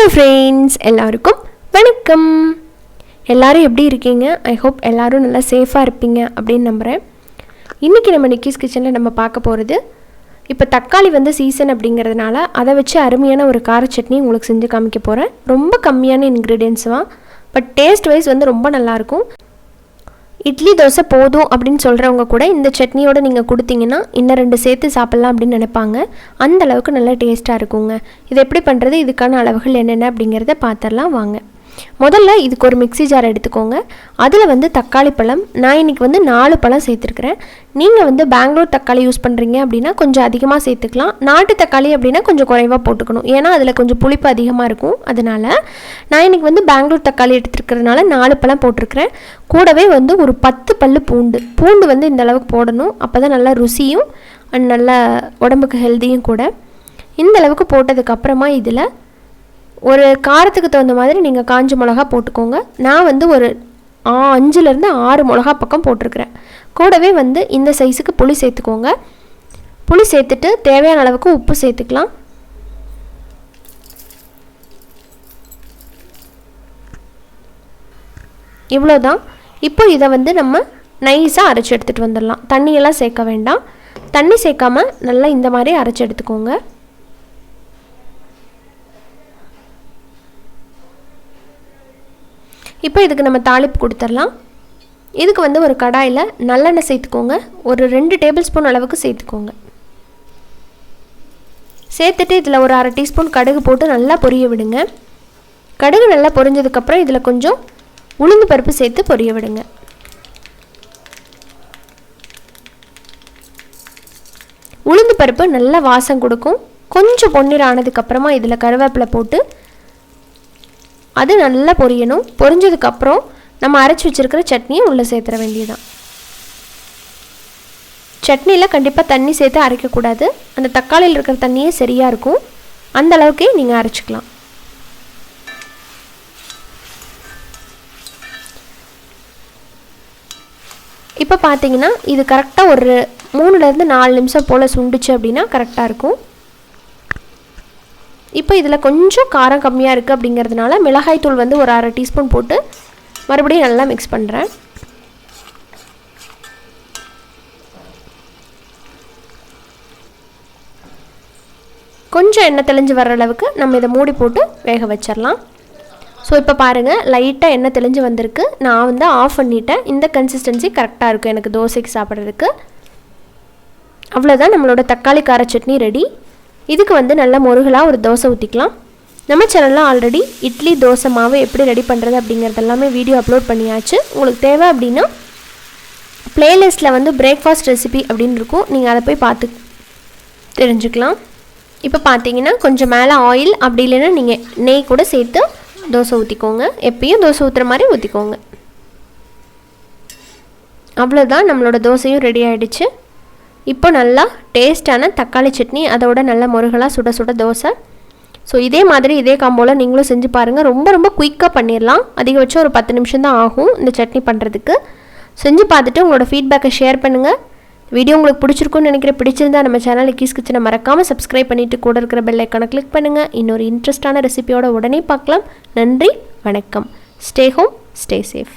Hello friends, எல்லாருக்கும் வணக்கம். எல்லோரும் எப்படி இருக்கீங்க? ஐ ஹோப் எல்லோரும் நல்லா சேஃபாக இருப்பீங்க அப்படின்னு நம்புகிறேன். இன்றைக்கி நம்ம நிக்கிஸ் கிச்சனில் நம்ம பார்க்க போகிறது, இப்போ தக்காளி சீசன் அப்படிங்கிறதுனால அதை வச்சு அருமையான ஒரு கார சட்னி உங்களுக்கு செஞ்சு காமிக்க போகிறேன். ரொம்ப கம்மியான இன்க்ரீடியன்ஸ் தான், பட் டேஸ்ட் வைஸ் ரொம்ப நல்லாயிருக்கும். இட்லி தோசை போதும் அப்படின்னு சொல்கிறவங்க கூட இந்த சட்னியோடு நீங்கள் கொடுத்தீங்கன்னா இன்னும் 2 சேர்த்து சாப்பிட்லாம் அப்படின்னு நினைப்பாங்க. அந்த அளவுக்கு நல்லா டேஸ்ட்டாக இருக்குங்க. இது எப்படி பண்ணுறது, இதுக்கான அளவுகள் என்னென்ன அப்படிங்கிறத பார்த்துடலாம் வாங்க. முதல்ல இதுக்கு ஒரு மிக்ஸி ஜார் எடுத்துக்கோங்க. அதில் தக்காளி பழம், நான் இன்றைக்கி 4 பழம் சேர்த்துருக்குறேன். நீங்கள் பெங்களூர் தக்காளி யூஸ் பண்ணுறீங்க அப்படின்னா கொஞ்சம் அதிகமாக சேர்த்துக்கலாம். நாட்டு தக்காளி அப்படின்னா கொஞ்சம் குறைவாக போட்டுக்கணும், ஏன்னா அதில் கொஞ்சம் புளிப்பு அதிகமாக இருக்கும். அதனால் நான் இன்றைக்கி பெங்களூர் தக்காளி எடுத்துருக்கிறதுனால 4 பழம் போட்டிருக்கிறேன். கூடவே ஒரு 10 பல்லு பூண்டு இந்த அளவுக்கு போடணும். அப்போ தான் நல்லா ருசியும் அண்ட் நல்லா உடம்புக்கு ஹெல்த்தியும் கூட. இந்த அளவுக்கு போட்டதுக்கப்புறமா இதில் ஒரு காரத்துக்கு தகுந்த மாதிரி நீங்கள் காஞ்ச மிளகா போட்டுக்கோங்க. நான் ஒரு 5லேருந்து 6 மிளகா பக்கம் போட்டிருக்கிறேன். கூடவே இந்த சைஸுக்கு புளி சேர்த்துக்கோங்க. புளி சேர்த்துட்டு தேவையான அளவுக்கு உப்பு சேர்த்துக்கலாம். இவ்வளோதான். இப்போ இதை நம்ம நைஸாக அரைச்சி எடுத்துகிட்டு வந்துடலாம். தண்ணியெல்லாம் சேர்க்க வேண்டாம். தண்ணி சேர்க்காமல் நல்லா இந்த மாதிரி அரைச்சி எடுத்துக்கோங்க. இப்போ இதுக்கு நம்ம தாளிப்பு கொடுத்துடலாம். இதுக்கு ஒரு கடாயில் நல்லெண்ணெய் சேர்த்துக்கோங்க. ஒரு 2 டேபிள் ஸ்பூன் அளவுக்கு சேர்த்துக்கோங்க. சேர்த்துட்டு இதில் ஒரு 1/2 டீஸ்பூன் கடுகு போட்டு நல்லா பொரிய விடுங்க. கடுகு நல்லா பொரிஞ்சதுக்கப்புறம் இதில் கொஞ்சம் உளுந்து பருப்பு சேர்த்து பொரிய விடுங்க. உளுந்து பருப்பு நல்லா வாசம் கொடுக்கும். கொஞ்சம் பொன்னிறம் ஆனதுக்கப்புறமா இதில் கருவேப்பிலை போட்டு அது நல்லா பொரியணும். பொரிஞ்சதுக்கப்புறம் நம்ம அரைச்சி வச்சுருக்கிற சட்னியை உள்ளே சேர்த்துற வேண்டியதுதான். சட்னியில் கண்டிப்பாக தண்ணி சேர்த்து அரைக்கக்கூடாது. அந்த தக்காளியில் இருக்கிற தண்ணியே சரியாக இருக்கும். அந்த அளவுக்கே நீங்கள் அரைச்சிக்கலாம். இப்போ பார்த்தீங்கன்னா இது கரெக்டாக ஒரு 3லேருந்து 4 நிமிஷம் போல் சுண்டுச்சு அப்படின்னா கரெக்டாக இருக்கும். இப்போ இதில் கொஞ்சம் காரம் கம்மியாக இருக்குது அப்படிங்கிறதுனால மிளகாய்த்தூள் ஒரு 1/2 டீஸ்பூன் போட்டு மறுபடியும் நல்லா மிக்ஸ் பண்ணுறேன். கொஞ்சம் எண்ணெய் தெளிஞ்சு வர்ற அளவுக்கு நம்ம இதை மூடி போட்டு வேக வச்சிடலாம். ஸோ இப்போ பாருங்கள், லைட்டாக எண்ணெய் தெளிஞ்சு வந்திருக்கு. நான் ஆஃப் பண்ணிட்டேன். இந்த கன்சிஸ்டன்சி கரெக்டாக இருக்கும் எனக்கு தோசைக்கு சாப்பிட்றதுக்கு. அவ்வளோதான், நம்மளோட தக்காளி கார சட்னி ரெடி. இதுக்கு நல்லா முருகலாக ஒரு தோசை ஊற்றிக்கலாம். நம்ம சேனலில் ஆல்ரெடி இட்லி தோசை மாவு எப்படி ரெடி பண்ணுறது அப்படிங்கிறது எல்லாமே வீடியோ அப்லோட் பண்ணியாச்சு. உங்களுக்கு தேவை அப்படின்னா பிளேலிஸ்ட்டில் பிரேக்ஃபாஸ்ட் ரெசிபி அப்படின்னு இருக்கும், நீங்கள் அதை போய் பார்த்து தெரிஞ்சுக்கலாம். இப்போ பார்த்தீங்கன்னா கொஞ்சம் மேலே ஆயில், அப்படி இல்லைன்னா நீங்கள் நெய் கூட சேர்த்து தோசை ஊற்றிக்கோங்க. எப்பயும் தோசை ஊற்றுற மாதிரி ஊற்றிக்கோங்க. அவ்வளோதான், நம்மளோட தோசையும் ரெடி ஆகிடுச்சு. இப்போ நல்லா டேஸ்டான தக்காளி சட்னி, அதோட நல்லா முருகலாக சுட சுட தோசை. ஸோ இதே மாதிரி இதே காம்போவில் நீங்களும் செஞ்சு பாருங்கள். ரொம்ப குயிக்காக பண்ணிடலாம். அதிகபட்சம் ஒரு 10 நிமிஷம் தான் ஆகும் இந்த சட்னி பண்ணுறதுக்கு. செஞ்சு பார்த்துட்டு உங்களோட ஃபீட்பேக்கை ஷேர் பண்ணுங்கள். வீடியோ உங்களுக்கு பிடிச்சிருக்குன்னு நினைக்கிறேன். பிடிச்சிருந்தா நம்ம சேனல் நிக்கிஸ் கிச்சனை மறக்காமல் சப்ஸ்கிரைப் பண்ணிவிட்டு கூட இருக்கிற பெல் ஐக்கானை கிளிக் பண்ணுங்கள். இன்னொரு இன்ட்ரெஸ்டான ரெசிபியோட உடனே பார்க்கலாம். நன்றி, வணக்கம். Stay home, stay safe.